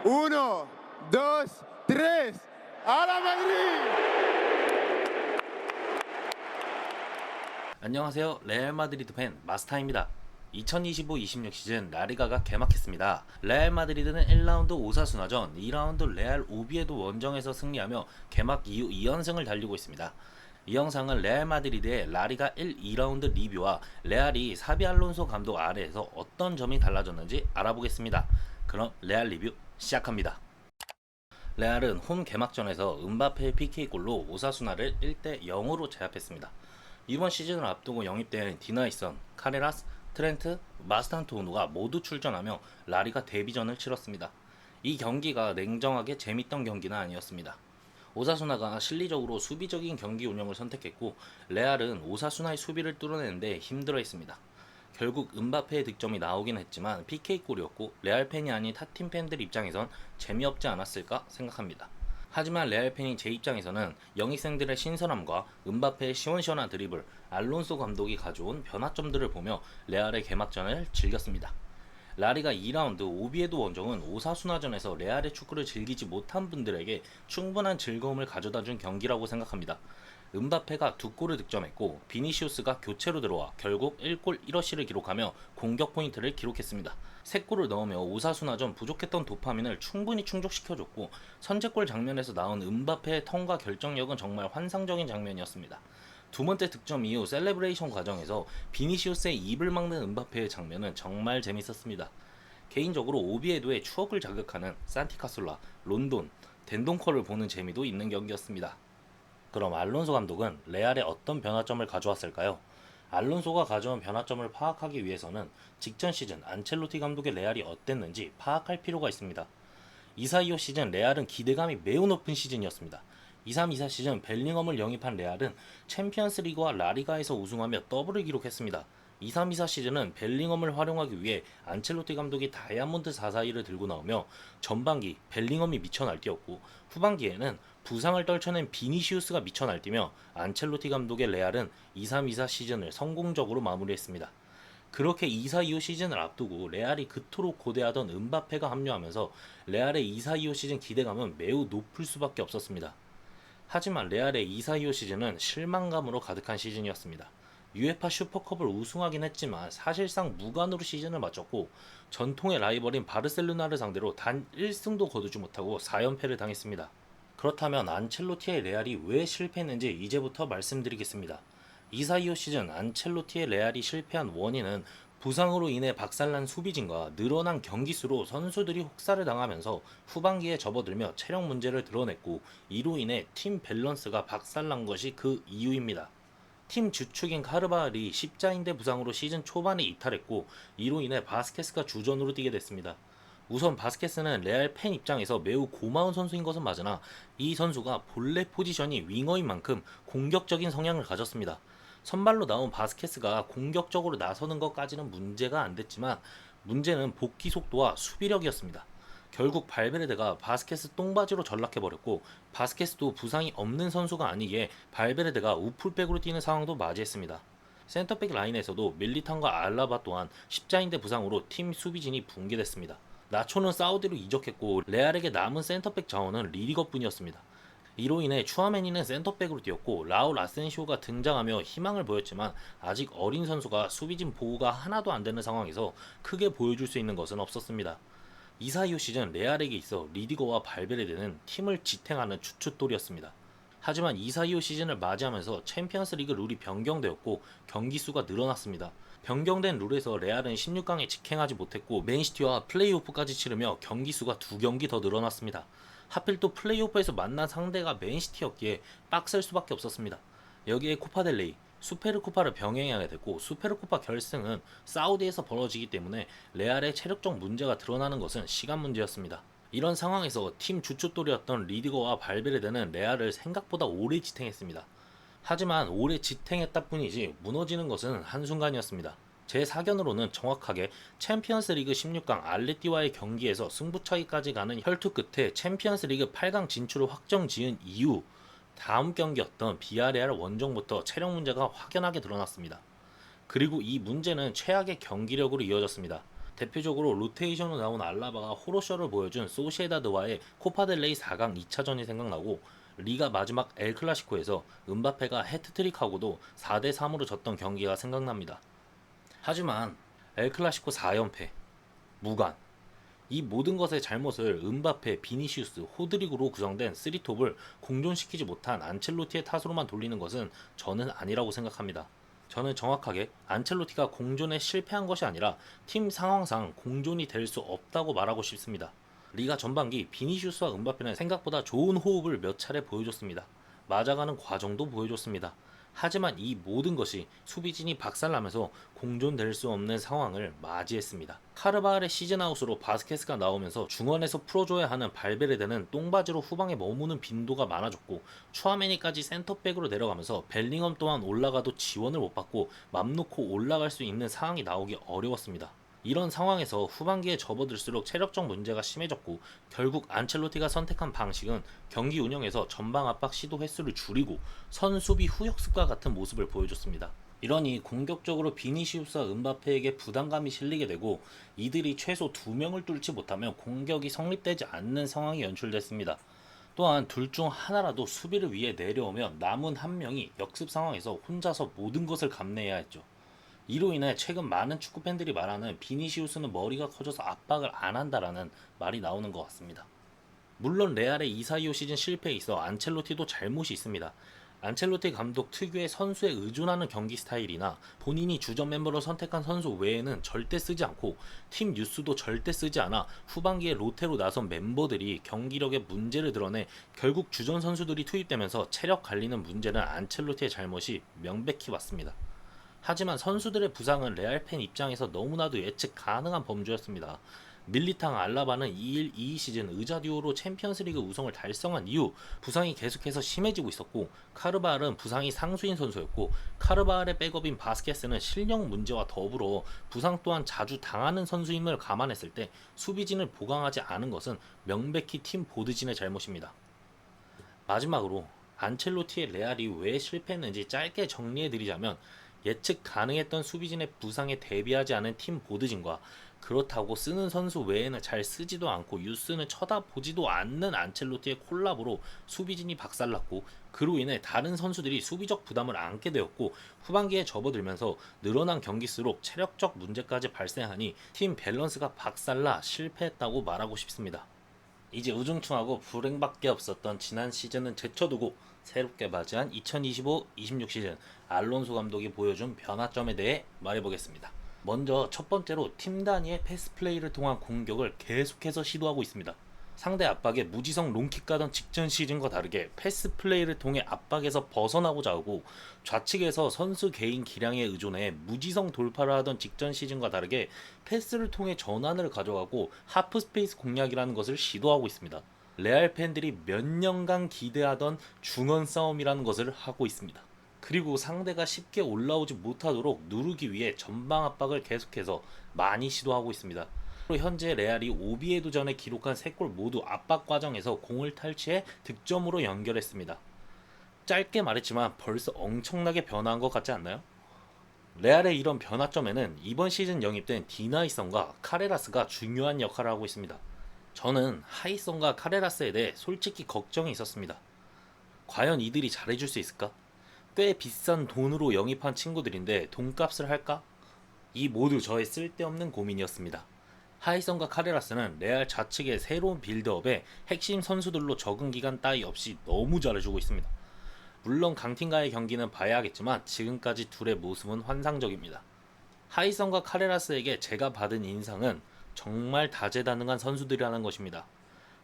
Uno, dos, tres. ¡A la Madrid! 안녕하세요. 레알 마드리드 팬 마스타입니다. 2025-26 시즌 라리가가 개막했습니다. 레알 마드리드는 1라운드 오사수나전, 2라운드 레알 오비에도 원정에서 승리하며 개막 이후 2연승을 달리고 있습니다. 이 영상은 레알 마드리드의 라리가 1, 2라운드 리뷰와 레알이 사비 알론소 감독 아래에서 어떤 점이 달라졌는지 알아보겠습니다. 그럼 레알 리뷰 시작합니다. 레알은 홈 개막전에서 은바페의 PK골로 오사수나를 1대 0으로 제압했습니다. 이번 시즌을 앞두고 영입된 디나이선, 카레라스, 트렌트, 마스탄투오누가 모두 출전하며 라리가 데뷔전을 치렀습니다. 이 경기가 냉정하게 재밌던 경기는 아니었습니다. 오사수나가 실리적으로 수비적인 경기 운영을 선택했고 레알은 오사수나의 수비를 뚫어내는데 힘들어했습니다. 결국 은바페의 득점이 나오긴 했지만 PK골이었고 레알 팬이 아닌 타팀 팬들 입장에선 재미없지 않았을까 생각합니다. 하지만 레알 팬인 제 입장에서는 영입생들의 신선함과 은바페의 시원시원한 드리블, 알론소 감독이 가져온 변화점들을 보며 레알의 개막전을 즐겼습니다. 라리가 2라운드 오비에도 원정은 오사수나전에서 레알의 축구를 즐기지 못한 분들에게 충분한 즐거움을 가져다준 경기라고 생각합니다. 은바페가 2골을 득점했고 비니시우스가 교체로 들어와 결국 1골 1어시를 기록하며 공격 포인트를 기록했습니다. 3골을 넣으며 오사수나전 부족했던 도파민을 충분히 충족시켜줬고 선제골 장면에서 나온 은바페의 턴과 결정력은 정말 환상적인 장면이었습니다. 두 번째 득점 이후 셀레브레이션 과정에서 비니시우스의 입을 막는 은바페의 장면은 정말 재밌었습니다. 개인적으로 오비에도의 추억을 자극하는 산티카솔라, 론돈, 덴동커를 보는 재미도 있는 경기였습니다. 그럼 알론소 감독은 레알에 어떤 변화점을 가져왔을까요? 알론소가 가져온 변화점을 파악하기 위해서는 직전 시즌 안첼로티 감독의 레알이 어땠는지 파악할 필요가 있습니다. 24-25 시즌 레알은 기대감이 매우 높은 시즌이었습니다. 23-24 시즌 벨링엄을 영입한 레알은 챔피언스 리그와 라리가에서 우승하며 더블을 기록했습니다. 23-24 시즌은 벨링엄을 활용하기 위해 안첼로티 감독이 다이아몬드 442를 들고 나오며 전반기 벨링엄이 미쳐 날뛰었고 후반기에는 부상을 떨쳐낸 비니시우스가 미쳐 날뛰며 안첼로티 감독의 레알은 23-24 시즌을 성공적으로 마무리했습니다. 그렇게 24-25 시즌을 앞두고 레알이 그토록 고대하던 은바페가 합류하면서 레알의 24-25 시즌 기대감은 매우 높을 수밖에 없었습니다. 하지만 레알의 24-25 시즌은 실망감으로 가득한 시즌이었습니다. UEFA 슈퍼컵을 우승하긴 했지만 사실상 무관으로 시즌을 마쳤고 전통의 라이벌인 바르셀로나를 상대로 단 1승도 거두지 못하고 4연패를 당했습니다. 그렇다면 안첼로티의 레알이 왜 실패했는지 이제부터 말씀드리겠습니다. 24-25 시즌 안첼로티의 레알이 실패한 원인은 부상으로 인해 박살난 수비진과 늘어난 경기수로 선수들이 혹사를 당하면서 후반기에 접어들며 체력 문제를 드러냈고 이로 인해 팀 밸런스가 박살난 것이 그 이유입니다. 팀 주축인 카르바알이 십자인대 부상으로 시즌 초반에 이탈했고 이로 인해 바스케스가 주전으로 뛰게 됐습니다. 우선 바스케스는 레알 팬 입장에서 매우 고마운 선수인 것은 맞으나 이 선수가 본래 포지션이 윙어인 만큼 공격적인 성향을 가졌습니다. 선발로 나온 바스케스가 공격적으로 나서는 것까지는 문제가 안 됐지만 문제는 복귀 속도와 수비력이었습니다. 결국 발베르데가 바스케스 똥바지로 전락해버렸고 바스케스도 부상이 없는 선수가 아니기에 발베르데가 우풀백으로 뛰는 상황도 맞이했습니다. 센터백 라인에서도 밀리탄과 알라바 또한 십자인대 부상으로 팀 수비진이 붕괴됐습니다. 나초는 사우디로 이적했고 레알에게 남은 센터백 자원은 리디거뿐이었습니다. 이로 인해 추아메니는 센터백으로 뛰었고 라울 아센시오가 등장하며 희망을 보였지만 아직 어린 선수가 수비진 보호가 하나도 안 되는 상황에서 크게 보여줄 수 있는 것은 없었습니다. 24-25 시즌 레알에게 있어 리디거와 발베르데는 팀을 지탱하는 주춧돌이었습니다. 하지만 24-25 시즌을 맞이하면서 챔피언스 리그 룰이 변경되었고 경기 수가 늘어났습니다. 변경된 룰에서 레알은 16강에 직행하지 못했고 맨시티와 플레이오프까지 치르며 경기 수가 2경기 더 늘어났습니다. 하필 또 플레이오프에서 만난 상대가 맨시티였기에 빡셀 수밖에 없었습니다. 여기에 코파델레이, 수페르코파를 병행해야 됐고 수페르코파 결승은 사우디에서 벌어지기 때문에 레알의 체력적 문제가 드러나는 것은 시간 문제였습니다. 이런 상황에서 팀 주춧돌이었던 리디거와 발베르데는 레알을 생각보다 오래 지탱했습니다. 하지만 오래 지탱했다 뿐이지 무너지는 것은 한순간이었습니다. 제 사견으로는 정확하게 챔피언스 리그 16강 알레티와의 경기에서 승부차기까지 가는 혈투 끝에 챔피언스 리그 8강 진출을 확정 지은 이후 다음 경기였던 비아레알 원정부터 체력 문제가 확연하게 드러났습니다. 그리고 이 문제는 최악의 경기력으로 이어졌습니다. 대표적으로 로테이션으로 나온 알라바가 호로쇼를 보여준 소시에다드와의 코파델레이 4강 2차전이 생각나고, 리가 마지막 엘 클라시코에서 은바페가 해트트릭하고도 4대3으로 졌던 경기가 생각납니다. 하지만 엘 클라시코 4연패, 무관, 이 모든 것의 잘못을 은바페, 비니시우스, 호드리그로 구성된 3톱을 공존시키지 못한 안첼로티의 탓으로만 돌리는 것은 저는 아니라고 생각합니다. 저는 정확하게 안첼로티가 공존에 실패한 것이 아니라 팀 상황상 공존이 될 수 없다고 말하고 싶습니다. 리가 전반기 비니시우스와 은바페는 생각보다 좋은 호흡을 몇 차례 보여줬습니다. 맞아가는 과정도 보여줬습니다. 하지만 이 모든 것이 수비진이 박살나면서 공존될 수 없는 상황을 맞이했습니다. 카르바알의 시즌아웃으로 바스케스가 나오면서 중원에서 풀어줘야 하는 발베르데는 똥바지로 후방에 머무는 빈도가 많아졌고, 추아메니까지 센터백으로 내려가면서 벨링엄 또한 올라가도 지원을 못 받고 맘 놓고 올라갈 수 있는 상황이 나오기 어려웠습니다. 이런 상황에서 후반기에 접어들수록 체력적 문제가 심해졌고, 결국 안첼로티가 선택한 방식은 경기 운영에서 전방 압박 시도 횟수를 줄이고 선수비 후역습과 같은 모습을 보여줬습니다. 이러니 공격적으로 비니시우스와 은바페에게 부담감이 실리게 되고, 이들이 최소 2명을 뚫지 못하면 공격이 성립되지 않는 상황이 연출됐습니다. 또한 둘 중 하나라도 수비를 위해 내려오면 남은 한 명이 역습 상황에서 혼자서 모든 것을 감내해야 했죠. 이로 인해 최근 많은 축구 팬들이 말하는 비니시우스는 머리가 커져서 압박을 안 한다라는 말이 나오는 것 같습니다. 물론 레알의 이사이오 시즌 실패에 있어 안첼로티도 잘못이 있습니다. 안첼로티 감독 특유의 선수에 의존하는 경기 스타일이나 본인이 주전 멤버로 선택한 선수 외에는 절대 쓰지 않고 팀 유스도 절대 쓰지 않아 후반기에 로테로 나선 멤버들이 경기력에 문제를 드러내 결국 주전 선수들이 투입되면서 체력 관리는 문제는 안첼로티의 잘못이 명백히 왔습니다. 하지만 선수들의 부상은 레알 팬 입장에서 너무나도 예측 가능한 범주였습니다. 밀리탕, 알라바는 21-22 시즌 의자 듀오로 챔피언스리그 우승을 달성한 이후 부상이 계속해서 심해지고 있었고, 카르바알은 부상이 상수인 선수였고, 카르바알의 백업인 바스케스는 실력 문제와 더불어 부상 또한 자주 당하는 선수임을 감안했을 때 수비진을 보강하지 않은 것은 명백히 팀 보드진의 잘못입니다. 마지막으로 안첼로티의 레알이 왜 실패했는지 짧게 정리해드리자면, 예측 가능했던 수비진의 부상에 대비하지 않은 팀 보드진과 그렇다고 쓰는 선수 외에는 잘 쓰지도 않고 유스는 쳐다보지도 않는 안첼로티의 콜라보로 수비진이 박살났고, 그로 인해 다른 선수들이 수비적 부담을 안게 되었고, 후반기에 접어들면서 늘어난 경기수록 체력적 문제까지 발생하니 팀 밸런스가 박살나 실패했다고 말하고 싶습니다. 이제 우중충하고 불행밖에 없었던 지난 시즌은 제쳐두고 새롭게 맞이한 2025-26 시즌 알론소 감독이 보여준 변화점에 대해 말해보겠습니다. 먼저 첫 번째로 팀 단위의 패스 플레이를 통한 공격을 계속해서 시도하고 있습니다. 상대 압박에 무지성 롱킥 가던 직전 시즌과 다르게 패스 플레이를 통해 압박에서 벗어나고자 하고, 좌측에서 선수 개인 기량에 의존해 무지성 돌파를 하던 직전 시즌과 다르게 패스를 통해 전환을 가져가고 하프 스페이스 공략이라는 것을 시도하고 있습니다. 레알 팬들이 몇 년간 기대하던 중원 싸움이라는 것을 하고 있습니다. 그리고 상대가 쉽게 올라오지 못하도록 누르기 위해 전방 압박을 계속해서 많이 시도하고 있습니다. 현재 레알이 오비에도 전에 기록한 3골 모두 압박 과정에서 공을 탈취해 득점으로 연결했습니다. 짧게 말했지만 벌써 엄청나게 변화한 것 같지 않나요? 레알의 이런 변화점에는 이번 시즌 영입된 디나이성과 카레라스가 중요한 역할을 하고 있습니다. 저는 하이성과 카레라스에 대해 솔직히 걱정이 있었습니다. 과연 이들이 잘해줄 수 있을까? 꽤 비싼 돈으로 영입한 친구들인데 돈값을 할까? 이 모두 저의 쓸데없는 고민이었습니다. 하이성과 카레라스는 레알 좌측의 새로운 빌드업에 핵심 선수들로 적응 기간 따위 없이 너무 잘해주고 있습니다. 물론 강팀과의 경기는 봐야겠지만 지금까지 둘의 모습은 환상적입니다. 하이성과 카레라스에게 제가 받은 인상은 정말 다재다능한 선수들이라는 것입니다.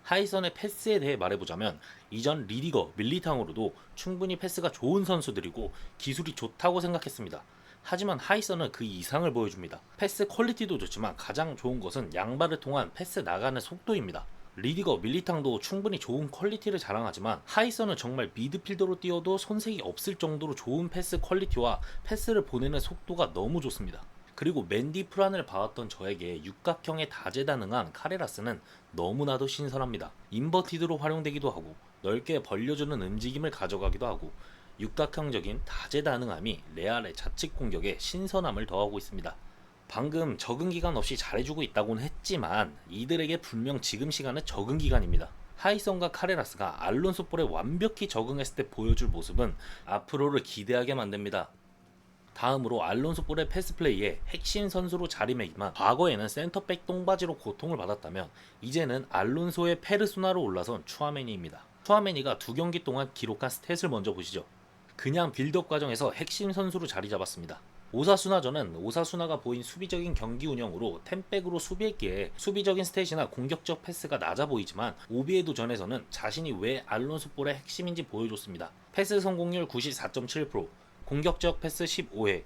하이선의 패스에 대해 말해보자면 이전 리디거, 밀리탕으로도 충분히 패스가 좋은 선수들이고 기술이 좋다고 생각했습니다. 하지만 하이선은 그 이상을 보여줍니다. 패스 퀄리티도 좋지만 가장 좋은 것은 양발을 통한 패스 나가는 속도입니다. 리디거, 밀리탕도 충분히 좋은 퀄리티를 자랑하지만 하이선은 정말 미드필더로 뛰어도 손색이 없을 정도로 좋은 패스 퀄리티와 패스를 보내는 속도가 너무 좋습니다. 그리고 맨디 프란을 봐왔던 저에게 육각형에 다재다능한 카레라스는 너무나도 신선합니다. 인버티드로 활용되기도 하고 넓게 벌려주는 움직임을 가져가기도 하고 육각형적인 다재다능함이 레알의 자책 공격에 신선함을 더하고 있습니다. 방금 적응 기간 없이 잘해주고 있다고는 했지만 이들에게 분명 지금 시간은 적응 기간입니다. 하이선과 카레라스가 알론소 볼에 완벽히 적응했을 때 보여줄 모습은 앞으로를 기대하게 만듭니다. 다음으로 알론소 볼의 패스 플레이의 핵심 선수로 자리매김한 과거에는 센터백 똥바지로 고통을 받았다면 이제는 알론소의 페르소나로 올라선 추아메니입니다. 추아메니가 2경기 동안 기록한 스탯을 먼저 보시죠. 그냥 빌드업 과정에서 핵심 선수로 자리 잡았습니다. 오사수나전은 오사수나가 보인 수비적인 경기 운영으로 템백으로 수비했기에 수비적인 스탯이나 공격적 패스가 낮아 보이지만 오비에도 전에서는 자신이 왜 알론소 볼의 핵심인지 보여줬습니다. 패스 성공률 94.7%, 공격적 패스 15회,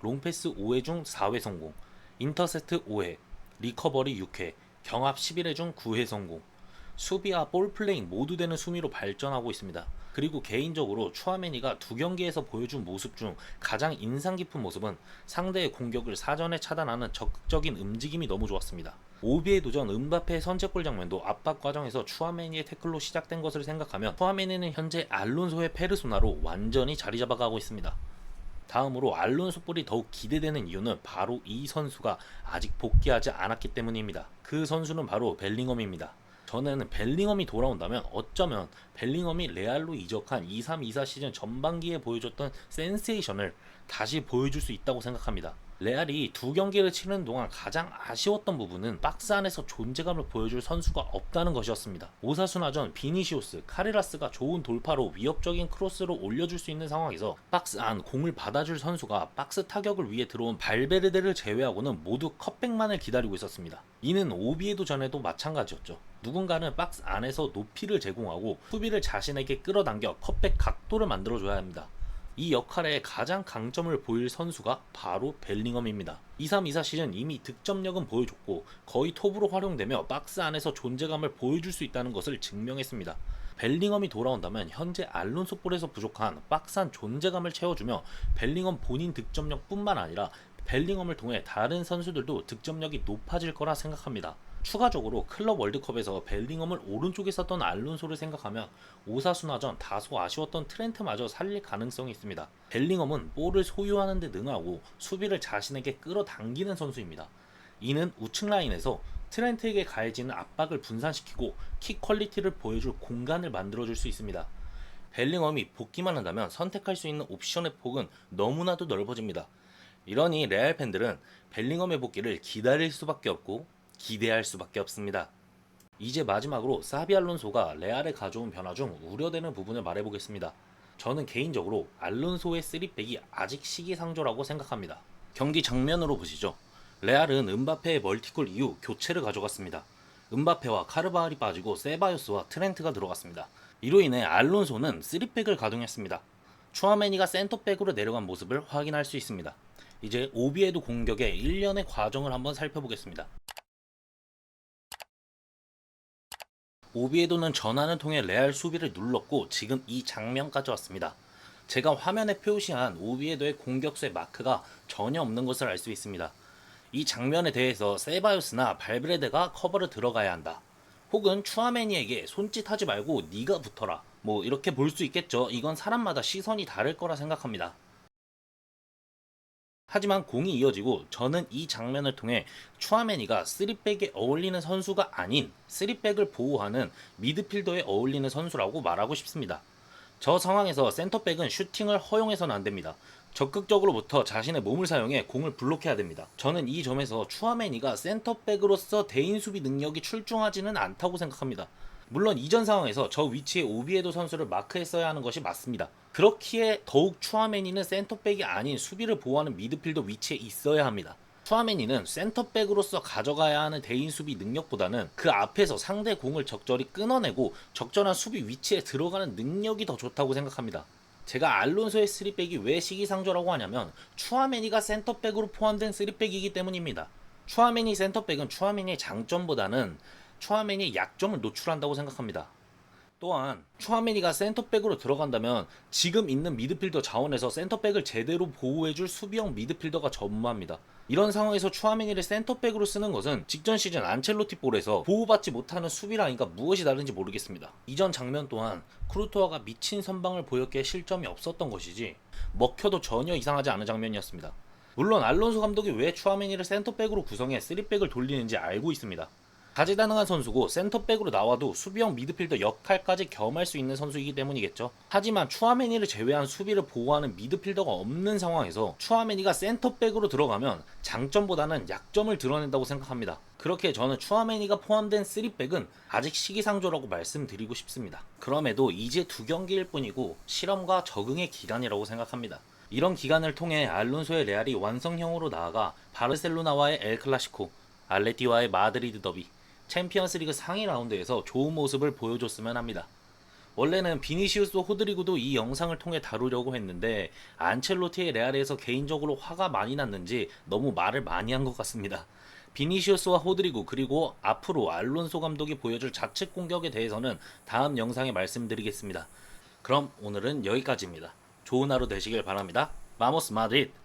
롱패스 5회 중 4회 성공, 인터셉트 5회, 리커버리 6회, 경합 11회 중 9회 성공, 수비와 볼플레잉 모두 되는 수미로 발전하고 있습니다. 그리고 개인적으로 추아메니가 2경기에서 보여준 모습 중 가장 인상 깊은 모습은 상대의 공격을 사전에 차단하는 적극적인 움직임이 너무 좋았습니다. 오비에 도전 음바페의 선제골 장면도 압박 과정에서 추아메니의 태클로 시작된 것을 생각하면 추아메니는 현재 알론소의 페르소나로 완전히 자리 잡아가고 있습니다. 다음으로 알론소 볼이 더욱 기대되는 이유는 바로 이 선수가 아직 복귀하지 않았기 때문입니다. 그 선수는 바로 벨링엄입니다. 저는 벨링엄이 돌아온다면 어쩌면 벨링엄이 레알로 이적한 23-24 시즌 전반기에 보여줬던 센세이션을 다시 보여줄 수 있다고 생각합니다. 레알이 2경기를 치는 동안 가장 아쉬웠던 부분은 박스 안에서 존재감을 보여줄 선수가 없다는 것이었습니다. 오사수나전 비니시오스, 카레라스가 좋은 돌파로 위협적인 크로스로 올려줄 수 있는 상황에서 박스 안 공을 받아줄 선수가 박스 타격을 위해 들어온 발베르데를 제외하고는 모두 컷백만을 기다리고 있었습니다. 이는 오비에도 전에도 마찬가지였죠. 누군가는 박스 안에서 높이를 제공하고 수비를 자신에게 끌어당겨 컷백 각도를 만들어줘야 합니다. 이 역할에 가장 강점을 보일 선수가 바로 벨링엄입니다. 23-24 시즌 이미 득점력은 보여줬고 거의 톱으로 활용되며 박스 안에서 존재감을 보여줄 수 있다는 것을 증명했습니다. 벨링엄이 돌아온다면 현재 알론소 볼에서 부족한 박스 안 존재감을 채워주며 벨링엄 본인 득점력 뿐만 아니라 벨링엄을 통해 다른 선수들도 득점력이 높아질 거라 생각합니다. 추가적으로 클럽 월드컵에서 벨링엄을 오른쪽에 썼던 알론소를 생각하면 오사수나전 다소 아쉬웠던 트렌트마저 살릴 가능성이 있습니다. 벨링엄은 볼을 소유하는 데 능하고 수비를 자신에게 끌어당기는 선수입니다. 이는 우측 라인에서 트렌트에게 가해지는 압박을 분산시키고 킥 퀄리티를 보여줄 공간을 만들어줄 수 있습니다. 벨링엄이 복귀만 한다면 선택할 수 있는 옵션의 폭은 너무나도 넓어집니다. 이러니 레알 팬들은 벨링엄의 복귀를 기다릴 수밖에 없고 기대할 수밖에 없습니다. 이제 마지막으로 사비 알론소가 레알에 가져온 변화 중 우려되는 부분을 말해보겠습니다. 저는 개인적으로 알론소의 3백이 아직 시기상조라고 생각합니다. 경기 장면으로 보시죠. 레알은 음바페의 멀티골 이후 교체를 가져갔습니다. 음바페와 카르바알이 빠지고 세바요스와 트렌트가 들어갔습니다. 이로 인해 알론소는 3백을 가동했습니다. 추아메니가 센터백으로 내려간 모습을 확인할 수 있습니다. 이제 오비에도 공격의 1년의 과정을 한번 살펴보겠습니다. 오비에도는 전환을 통해 레알 수비를 눌렀고 지금 이 장면까지 왔습니다. 제가 화면에 표시한 오비에도의 공격수의 마크가 전혀 없는 것을 알 수 있습니다. 이 장면에 대해서 세바요스나 발브레데가 커버를 들어가야 한다. 혹은 추아메니에게 손짓하지 말고 네가 붙어라. 뭐 이렇게 볼 수 있겠죠. 이건 사람마다 시선이 다를 거라 생각합니다. 하지만 공이 이어지고 저는 이 장면을 통해 추아메니가 3백에 어울리는 선수가 아닌 3백을 보호하는 미드필더에 어울리는 선수라고 말하고 싶습니다. 저 상황에서 센터백은 슈팅을 허용해서는 안됩니다. 적극적으로부터 자신의 몸을 사용해 공을 블록해야 됩니다. 저는 이 점에서 추아메니가 센터백으로서 대인 수비 능력이 출중하지는 않다고 생각합니다. 물론 이전 상황에서 저 위치에 오비에도 선수를 마크했어야 하는 것이 맞습니다. 그렇기에 더욱 추아메니는 센터백이 아닌 수비를 보호하는 미드필더 위치에 있어야 합니다. 추아메니는 센터백으로서 가져가야 하는 대인 수비 능력보다는 그 앞에서 상대 공을 적절히 끊어내고 적절한 수비 위치에 들어가는 능력이 더 좋다고 생각합니다. 제가 알론소의 3백이 왜 시기상조라고 하냐면 추아메니가 센터백으로 포함된 3백이기 때문입니다. 추아메니 센터백은 추아메니의 장점보다는 추아메니의 약점을 노출한다고 생각합니다. 또한 추아메니가 센터백으로 들어간다면 지금 있는 미드필더 자원에서 센터백을 제대로 보호해줄 수비형 미드필더가 전무합니다. 이런 상황에서 추아메니를 센터백으로 쓰는 것은 직전 시즌 안첼로티 볼에서 보호받지 못하는 수비 라인과 무엇이 다른지 모르겠습니다. 이전 장면 또한 크루토아가 미친 선방을 보였기에 실점이 없었던 것이지 먹혀도 전혀 이상하지 않은 장면이었습니다. 물론 알론소 감독이 왜 추아메니를 센터백으로 구성해 3백을 돌리는지 알고 있습니다. 다재다능한 선수고 센터백으로 나와도 수비형 미드필더 역할까지 겸할 수 있는 선수이기 때문이겠죠. 하지만 추아메니를 제외한 수비를 보호하는 미드필더가 없는 상황에서 추아메니가 센터백으로 들어가면 장점보다는 약점을 드러낸다고 생각합니다. 그렇게 저는 추아메니가 포함된 3백은 아직 시기상조라고 말씀드리고 싶습니다. 그럼에도 이제 2경기일 뿐이고 실험과 적응의 기간이라고 생각합니다. 이런 기간을 통해 알론소의 레알이 완성형으로 나아가 바르셀로나와의 엘클라시코, 알레티와의 마드리드 더비, 챔피언스리그 상위 라운드에서 좋은 모습을 보여줬으면 합니다. 원래는 비니시우스 호드리구도 이 영상을 통해 다루려고 했는데 안첼로티의 레알에서 개인적으로 화가 많이 났는지 너무 말을 많이 한 것 같습니다. 비니시우스와 호드리구 그리고 앞으로 알론소 감독이 보여줄 좌측 공격에 대해서는 다음 영상에 말씀드리겠습니다. 그럼 오늘은 여기까지입니다. 좋은 하루 되시길 바랍니다. 마모스 마드리드.